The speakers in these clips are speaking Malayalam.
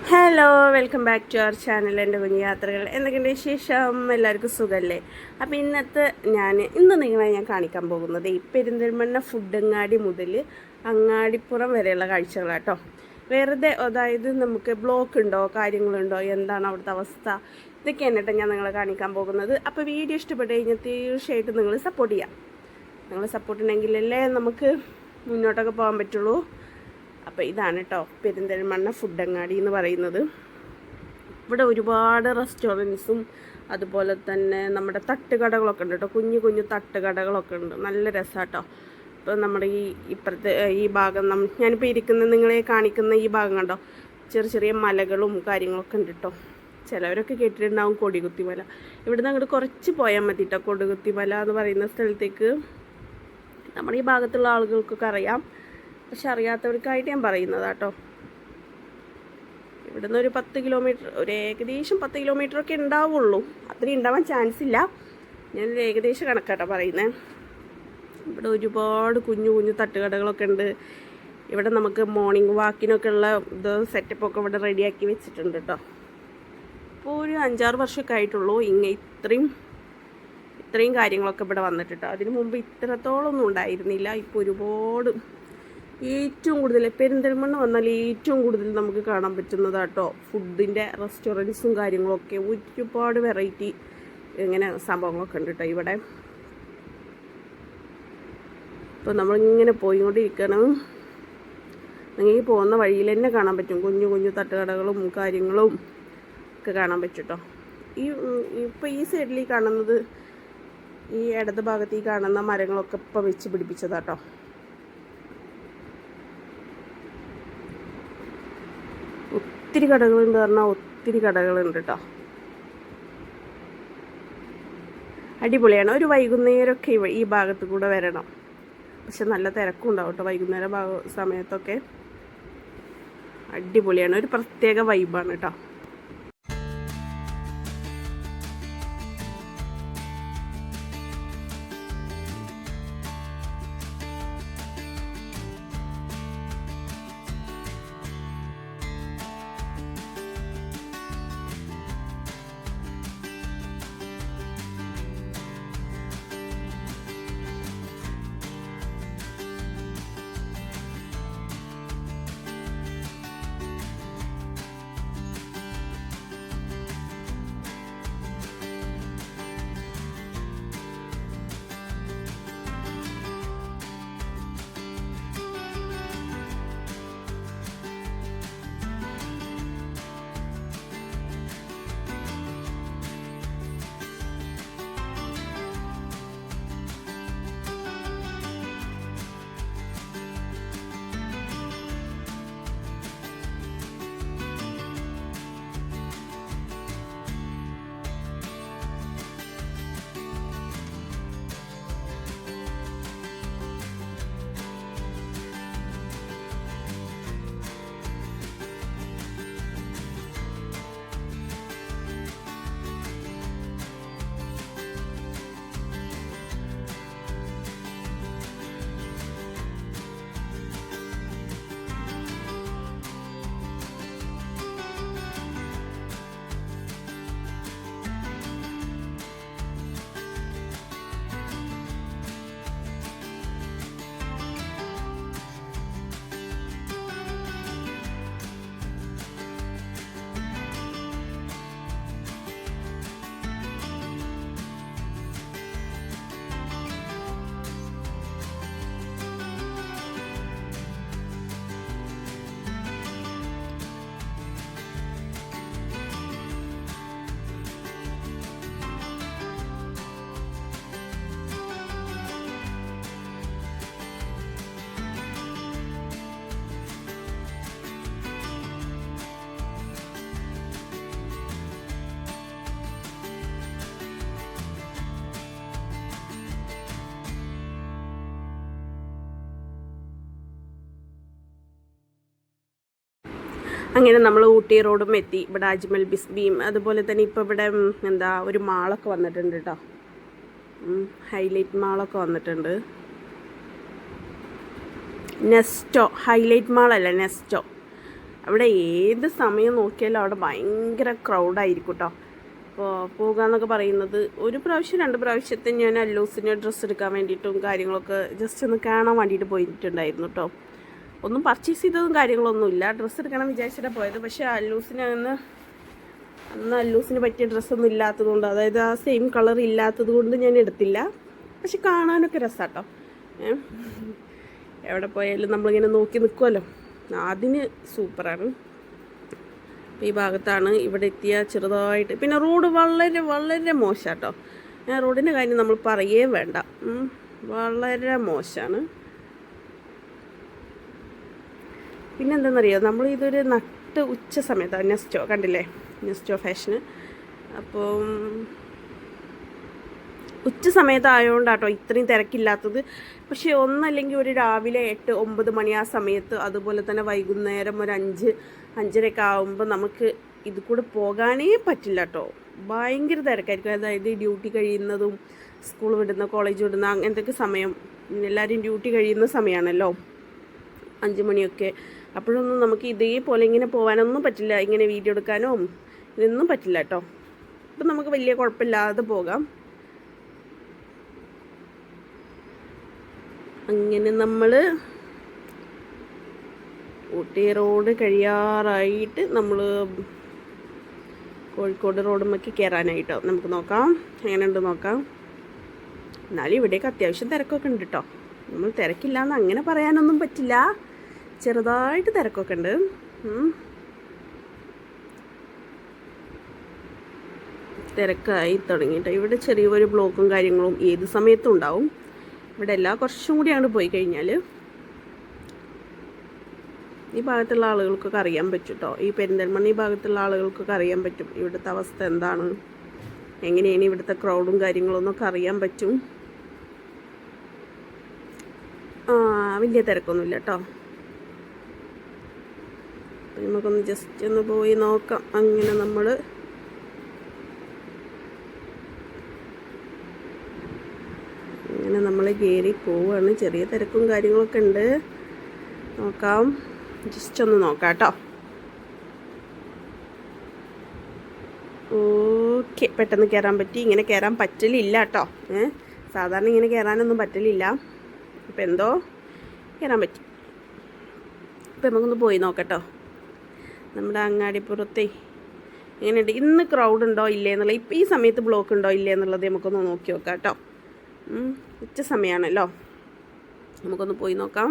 Hello, welcome back to our channel. എൻ്റെ കുഞ്ഞു യാത്രകൾ. എന്തൊക്കെയുണ്ട് വിശേഷം? എല്ലാവർക്കും സുഖമല്ലേ? അപ്പോൾ ഇന്ന് നിങ്ങളെ ഞാൻ കാണിക്കാൻ പോകുന്നത് ഈ പെരിന്തൽമണ്ണ ഫുഡങ്ങാടി മുതൽ അങ്ങാടിപ്പുറം വരെയുള്ള കാഴ്ചകളാട്ടോ. വെറുതെ അതായത് നമുക്ക് ബ്ലോക്ക് ഉണ്ടോ, കാര്യങ്ങളുണ്ടോ, എന്താണ് അവിടുത്തെ അവസ്ഥ, ഇതൊക്കെയാണ് കേട്ടോ ഞാൻ നിങ്ങളെ കാണിക്കാൻ പോകുന്നത്. അപ്പോൾ വീഡിയോ ഇഷ്ടപ്പെട്ട് കഴിഞ്ഞാൽ തീർച്ചയായിട്ടും നിങ്ങൾ സപ്പോർട്ട് ചെയ്യാം. നിങ്ങൾ സപ്പോർട്ട് ഉണ്ടെങ്കിലല്ലേ നമുക്ക് മുന്നോട്ടൊക്കെ പോകാൻ പറ്റുള്ളൂ. അപ്പോൾ ഇതാണ് കേട്ടോ പെരിന്തൽമണ്ണ ഫുഡങ്ങാടി എന്ന് പറയുന്നത്. ഇവിടെ ഒരുപാട് റെസ്റ്റോറൻറ്റ്സും അതുപോലെ തന്നെ നമ്മുടെ തട്ടുകടകളൊക്കെ ഉണ്ട് കേട്ടോ. കുഞ്ഞു കുഞ്ഞു തട്ടുകടകളൊക്കെ ഉണ്ട്. നല്ല രസമാട്ടോ. ഇപ്പോൾ നമ്മുടെ ഇപ്പുറത്തെ ഈ ഭാഗം ഞാനിപ്പോൾ നിങ്ങളെ കാണിക്കുന്ന ഈ ഭാഗം കണ്ടോ, ചെറിയ ചെറിയ മലകളും കാര്യങ്ങളൊക്കെ ഉണ്ട് കേട്ടോ. ചിലവരൊക്കെ കേട്ടിട്ടുണ്ടാവും കൊടികുത്തി മല. ഇവിടുന്ന് അങ്ങോട്ട് കുറച്ച് പോയാൽ മതി കേട്ടോ കൊടികുത്തി മല എന്ന് പറയുന്ന സ്ഥലത്തേക്ക്. നമ്മുടെ ഈ ഭാഗത്തുള്ള ആളുകൾക്കൊക്കെ അറിയാം, പക്ഷെ അറിയാത്തവർക്കായിട്ട് ഞാൻ പറയുന്നത് കേട്ടോ. ഇവിടുന്ന് ഒരു 10 കിലോമീറ്റർ, ഏകദേശം 10 കിലോമീറ്ററൊക്കെ ഉണ്ടാവുള്ളൂ. അത്രയും ഉണ്ടാവാൻ ചാൻസ് ഇല്ല. ഞാനൊരു ഏകദേശം കണക്കാട്ടോ പറയുന്നത്. ഇവിടെ ഒരുപാട് കുഞ്ഞു കുഞ്ഞു തട്ടുകടകളൊക്കെ ഉണ്ട്. ഇവിടെ നമുക്ക് മോർണിംഗ് വാക്കിനൊക്കെ ഉള്ള സെറ്റപ്പൊക്കെ ഇവിടെ റെഡിയാക്കി വെച്ചിട്ടുണ്ട് കേട്ടോ. ഇപ്പോൾ ഒരു 5-6 വർഷമൊക്കെ ആയിട്ടുള്ളൂ ഇത്രയും കാര്യങ്ങളൊക്കെ ഇവിടെ വന്നിട്ട് കേട്ടോ. അതിന് മുമ്പ് ഇത്രത്തോളമൊന്നും ഉണ്ടായിരുന്നില്ല. ഇപ്പോൾ ഒരുപാട്, ഏറ്റവും കൂടുതൽ പെരിന്തൽമണ്ണ വന്നാൽ ഏറ്റവും കൂടുതൽ നമുക്ക് കാണാൻ പറ്റുന്നതാട്ടോ ഫുഡിൻ്റെ റെസ്റ്റോറൻറ്റ്സും കാര്യങ്ങളൊക്കെ. ഒരുപാട് വെറൈറ്റി ഇങ്ങനെ സംഭവങ്ങളൊക്കെ ഉണ്ട് കേട്ടോ ഇവിടെ. ഇപ്പോൾ നമ്മളിങ്ങനെ പോയിക്കൊണ്ടിരിക്കണം. നിങ്ങൾക്ക് പോകുന്ന വഴിയിൽ തന്നെ കാണാൻ പറ്റും കുഞ്ഞു കുഞ്ഞു തട്ടുകടകളും കാര്യങ്ങളും ഒക്കെ കാണാൻ പറ്റും കേട്ടോ. ഇപ്പോൾ ഈ സൈഡിൽ കാണുന്നത്, ഈ ഇടത് ഭാഗത്ത് ഈ കാണുന്ന മരങ്ങളൊക്കെ ഇപ്പോൾ വെച്ച് പിടിപ്പിച്ചതാട്ടോ. ഒത്തിരി കടകളുണ്ട് പറഞ്ഞാൽ ഒത്തിരി കടകളുണ്ട് കേട്ടോ. അടിപൊളിയാണ്. ഒരു വൈകുന്നേരമൊക്കെ ഈ ഭാഗത്ത് കൂടെ വരണം. പക്ഷെ നല്ല തിരക്കും ഉണ്ടാവും കേട്ടോ വൈകുന്നേരം സമയത്തൊക്കെ. അടിപൊളിയാണ്, ഒരു പ്രത്യേക വൈബാണ് കേട്ടോ. അങ്ങനെ നമ്മൾ ഊട്ടി റോഡും എത്തി. ഇവിടെ അജ്മൽ ബിസ്ബിയും അതുപോലെ തന്നെ ഇപ്പോൾ ഇവിടെ ഒരു മാളൊക്കെ വന്നിട്ടുണ്ട് കേട്ടോ. ഹൈലൈറ്റ് മാളൊക്കെ വന്നിട്ടുണ്ട്. നെസ്റ്റോ, ഹൈലൈറ്റ് മാളല്ല നെസ്റ്റോ. അവിടെ ഏത് സമയം നോക്കിയാലും അവിടെ ഭയങ്കര ക്രൗഡായിരിക്കും കേട്ടോ. അപ്പോൾ പോകാമെന്നൊക്കെ പറയുന്നത് ഒരു പ്രാവശ്യം 2 പ്രാവശ്യത്തെ ഞാൻ അല്ലൂസിന് ഡ്രസ്സ് എടുക്കാൻ വേണ്ടിയിട്ടും കാര്യങ്ങളൊക്കെ ജസ്റ്റ് ഒന്ന് കാണാൻ വേണ്ടിയിട്ട് പോയിട്ടുണ്ടായിരുന്നു കേട്ടോ. ഒന്നും പർച്ചേസ് ചെയ്തതും കാര്യങ്ങളൊന്നുമില്ല, ഡ്രസ്സ് എടുക്കണം വിചാരിച്ചിട്ടാണ് പോയത്. പക്ഷേ അന്ന് അല്ലൂസിന് പറ്റിയ ഡ്രസ്സൊന്നും ഇല്ലാത്തതുകൊണ്ട്, അതായത് ആ സെയിം കളർ ഇല്ലാത്തത് കൊണ്ട് ഞാൻ എടുത്തില്ല. പക്ഷെ കാണാനൊക്കെ രസമാട്ടോ. എവിടെ പോയാലും നമ്മളിങ്ങനെ നോക്കി നിൽക്കുമല്ലോ, അതിന് സൂപ്പറാണ്. അപ്പോൾ ഈ ഭാഗത്താണ് ഇവിടെ എത്തിയ ചെറുതായിട്ട്. പിന്നെ റോഡ് വളരെ വളരെ മോശമാട്ടോ. റോഡിൻ്റെ കാര്യം നമ്മൾ പറയുകയും വേണ്ട, വളരെ മോശമാണ്. പിന്നെന്താണെന്നറിയോ, നമ്മളിതൊരു ഉച്ച സമയത്താണ്. നെസ്റ്റോ കണ്ടില്ലേ, നെസ്റ്റോ ഫാഷന്. അപ്പം ഉച്ച സമയത്തായതുകൊണ്ടാട്ടോ ഇത്രയും തിരക്കില്ലാത്തത്. പക്ഷേ ഒന്നല്ലെങ്കിൽ ഒരു രാവിലെ 8-9 മണി ആ സമയത്ത്, അതുപോലെ തന്നെ വൈകുന്നേരം ഒരു 5-5:30 ആകുമ്പോൾ നമുക്ക് ഇത് കൂടെ പോകാനേ പറ്റില്ല കേട്ടോ. ഭയങ്കര തിരക്കായിരിക്കും. അതായത് ഡ്യൂട്ടി കഴിയുന്നതും സ്കൂൾ വിടുന്ന കോളേജ് വിടുന്ന അങ്ങനത്തെ സമയം, എല്ലാവരും ഡ്യൂട്ടി കഴിയുന്ന സമയമാണല്ലോ 5 മണിയൊക്കെ. അപ്പോഴൊന്നും നമുക്ക് ഇതേപോലെ ഇങ്ങനെ പോകാനൊന്നും പറ്റില്ല, ഇങ്ങനെ വീഡിയോ എടുക്കാനോ ഇതൊന്നും പറ്റില്ല കേട്ടോ. അപ്പം നമുക്ക് വലിയ കുഴപ്പമില്ലാതെ പോകാം. അങ്ങനെ നമ്മൾ ഊട്ടി റോഡ് കഴിയാറായിട്ട് നമ്മൾ കോഴിക്കോട് റോഡുമൊക്കെ കയറാനായിട്ടോ. നമുക്ക് നോക്കാം എങ്ങനെയുണ്ട് നോക്കാം. എന്നാലും ഇവിടേക്ക് അത്യാവശ്യം തിരക്കൊക്കെ ഉണ്ട് കേട്ടോ. നമ്മൾ തിരക്കില്ലാന്ന് അങ്ങനെ പറയാനൊന്നും പറ്റില്ല, ചെറുതായിട്ട് തിരക്കൊക്കെ ഉണ്ട്. തിരക്കായി തുടങ്ങിയിട്ട് ഇവിടെ ചെറിയൊരു ബ്ലോക്കും കാര്യങ്ങളും ഏത് സമയത്തും ഉണ്ടാവും. ഇവിടെ എല്ലാം കുറച്ചും കൂടി അങ്ങോട്ട് പോയി കഴിഞ്ഞാൽ ഈ ഭാഗത്തുള്ള ആളുകൾക്കൊക്കെ അറിയാൻ പറ്റും കേട്ടോ. ഈ പെരിന്തൽമണ്ണ ഈ ഭാഗത്തുള്ള ആളുകൾക്കൊക്കെ അറിയാൻ പറ്റും ഇവിടുത്തെ അവസ്ഥ എന്താണ്, എങ്ങനെയാണ് ഇവിടുത്തെ ക്രൗഡും കാര്യങ്ങളൊന്നൊക്കെ അറിയാൻ പറ്റും. വലിയ തിരക്കൊന്നുമില്ല കേട്ടോ. നമുക്കൊന്ന് ജസ്റ്റ് ഒന്ന് പോയി നോക്കാം. അങ്ങനെ നമ്മൾ കയറി പോവാണ്. ചെറിയ തിരക്കും കാര്യങ്ങളൊക്കെ ഉണ്ട്, നോക്കാം. ജസ്റ്റ് ഒന്ന് നോക്കാം കേട്ടോ. ഓക്കെ, പെട്ടെന്ന് കയറാൻ പറ്റി. ഇങ്ങനെ കയറാൻ പറ്റലില്ല കേട്ടോ. സാധാരണ ഇങ്ങനെ കയറാനൊന്നും പറ്റലില്ല. അപ്പം എന്തോ കയറാൻ പറ്റി. അപ്പം നമുക്കൊന്ന് പോയി നോക്കട്ടോ. നമ്മുടെ അങ്ങാടിപ്പുറത്തെ എങ്ങനെയുണ്ട്, ഇന്ന് ക്രൗഡ് ഉണ്ടോ ഇല്ലേ എന്നുള്ള, ഇപ്പം ഈ സമയത്ത് ബ്ലോക്ക് ഉണ്ടോ ഇല്ലേ എന്നുള്ളത് നമുക്കൊന്ന് നോക്കി നോക്കാം കേട്ടോ. ഉച്ച സമയമാണല്ലോ, നമുക്കൊന്ന് പോയി നോക്കാം.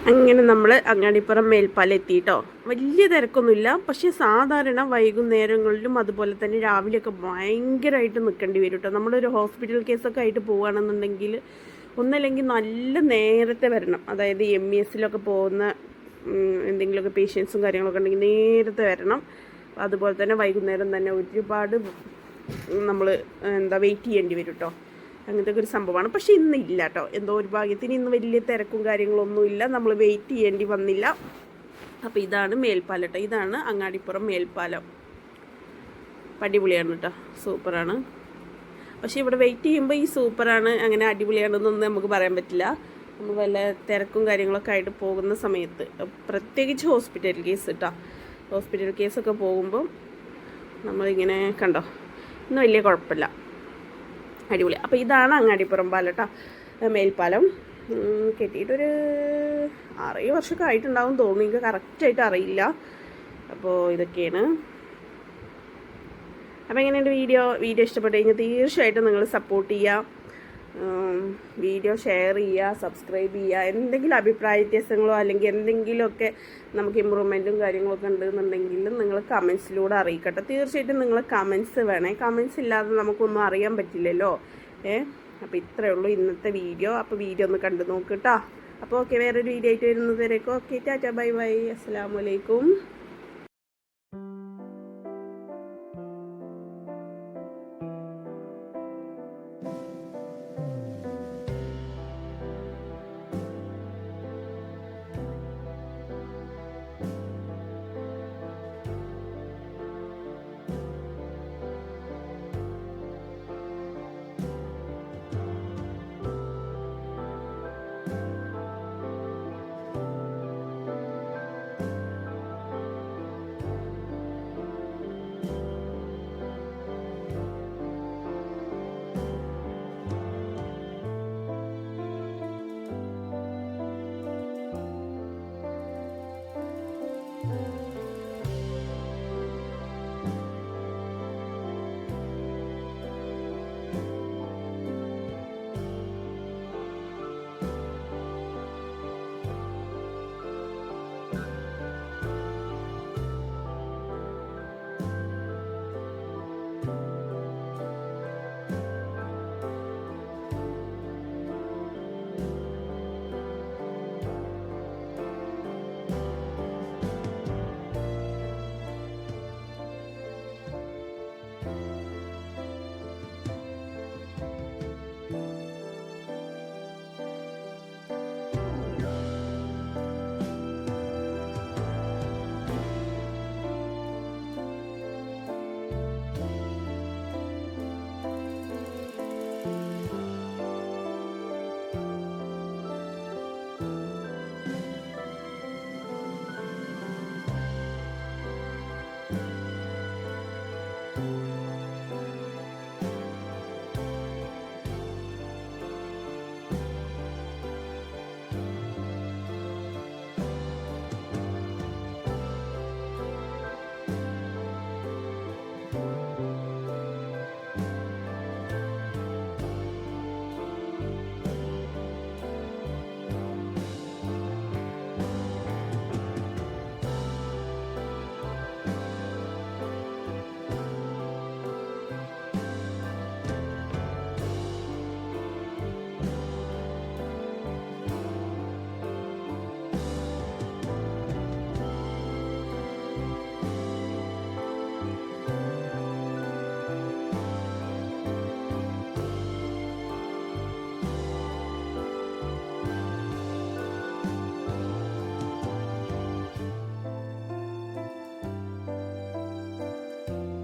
അങ്ങനെ നമ്മൾ അങ്ങാടിപ്പുറം മേൽപ്പാലം എത്തിയിട്ടോ. വലിയ തിരക്കൊന്നുമില്ല, പക്ഷേ സാധാരണ വൈകുന്നേരങ്ങളിലും അതുപോലെ തന്നെ രാവിലെയൊക്കെ ഭയങ്കരമായിട്ട് നിൽക്കേണ്ടി വരും കേട്ടോ. നമ്മളൊരു ഹോസ്പിറ്റൽ കേസൊക്കെ ആയിട്ട് പോവുകയാണെന്നുണ്ടെങ്കിൽ ഒന്നല്ലെങ്കിൽ നല്ല നേരത്തെ വരണം. അതായത് MESലൊക്കെ പോകുന്ന എന്തെങ്കിലുമൊക്കെ പേഷ്യൻസും കാര്യങ്ങളൊക്കെ ഉണ്ടെങ്കിൽ നേരത്തെ വരണം. അതുപോലെ തന്നെ വൈകുന്നേരം തന്നെ ഒരുപാട് നമ്മൾ വെയിറ്റ് ചെയ്യേണ്ടി വരും കേട്ടോ. അങ്ങനത്തെ ഒരു സംഭവമാണ്. പക്ഷേ ഇന്നില്ല കേട്ടോ. എന്തോ ഒരു ഭാഗ്യത്തിന് ഇന്ന് വലിയ തിരക്കും കാര്യങ്ങളൊന്നുമില്ല, നമ്മൾ വെയിറ്റ് ചെയ്യേണ്ടി വന്നില്ല. അപ്പോൾ ഇതാണ് മേൽപ്പാലം കേട്ടോ. ഇതാണ് അങ്ങാടിപ്പുറം മേൽപ്പാലം. അടിപൊളിയാണ് കേട്ടോ, സൂപ്പറാണ്. പക്ഷേ ഇവിടെ വെയിറ്റ് ചെയ്യുമ്പോൾ ഈ സൂപ്പറാണ് അങ്ങനെ അടിപൊളിയാണെന്നൊന്നും നമുക്ക് പറയാൻ പറ്റില്ല. നമ്മൾ വല്ല തിരക്കും കാര്യങ്ങളൊക്കെ ആയിട്ട് പോകുന്ന സമയത്ത്, പ്രത്യേകിച്ച് ഹോസ്പിറ്റൽ കേസ് കേട്ടോ. ഹോസ്പിറ്റൽ കേസൊക്കെ പോകുമ്പം നമ്മളിങ്ങനെ കണ്ടോ, ഇന്ന് വലിയ കുഴപ്പമില്ല, അടിപൊളി. അപ്പോൾ ഇതാണ് അങ്ങാടിപ്പുറം പാലം കേട്ടോ, മേൽപ്പാലം. കെട്ടിയിട്ടൊരു 6 വർഷമൊക്കെ ആയിട്ടുണ്ടാവും തോന്നുന്നു, എനിക്ക് കറക്റ്റായിട്ട് അറിയില്ല. അപ്പോൾ ഇതൊക്കെയാണ്. അപ്പോൾ എങ്ങനെയുണ്ട് വീഡിയോ ഇഷ്ടപ്പെട്ട് കഴിഞ്ഞാൽ തീർച്ചയായിട്ടും നിങ്ങൾ സപ്പോർട്ട് ചെയ്യുക, വീഡിയോ ഷെയർ ചെയ്യുക, സബ്സ്ക്രൈബ് ചെയ്യുക. എന്തെങ്കിലും അഭിപ്രായ വ്യത്യാസങ്ങളോ അല്ലെങ്കിൽ എന്തെങ്കിലുമൊക്കെ നമുക്ക് ഇമ്പ്രൂവ്മെൻറ്റും കാര്യങ്ങളൊക്കെ ഉണ്ടെന്നുണ്ടെങ്കിൽ നിങ്ങൾ കമൻസിലൂടെ അറിയിക്കട്ടെ. തീർച്ചയായിട്ടും നിങ്ങൾ കമൻസ് വേണേ, കമൻസ് ഇല്ലാതെ നമുക്കൊന്നും അറിയാൻ പറ്റില്ലല്ലോ. അപ്പോൾ ഇത്രയേ ഉള്ളൂ ഇന്നത്തെ വീഡിയോ. അപ്പോൾ വീഡിയോ ഒന്ന് കണ്ടു നോക്ക് കേട്ടോ. അപ്പോൾ ഓക്കെ, വേറൊരു വീഡിയോ ആയിട്ട് വരുന്നത് വരേക്കും ഓക്കെ, ടാറ്റ, ബൈ ബൈ, അസ്സലാമു അലൈക്കും.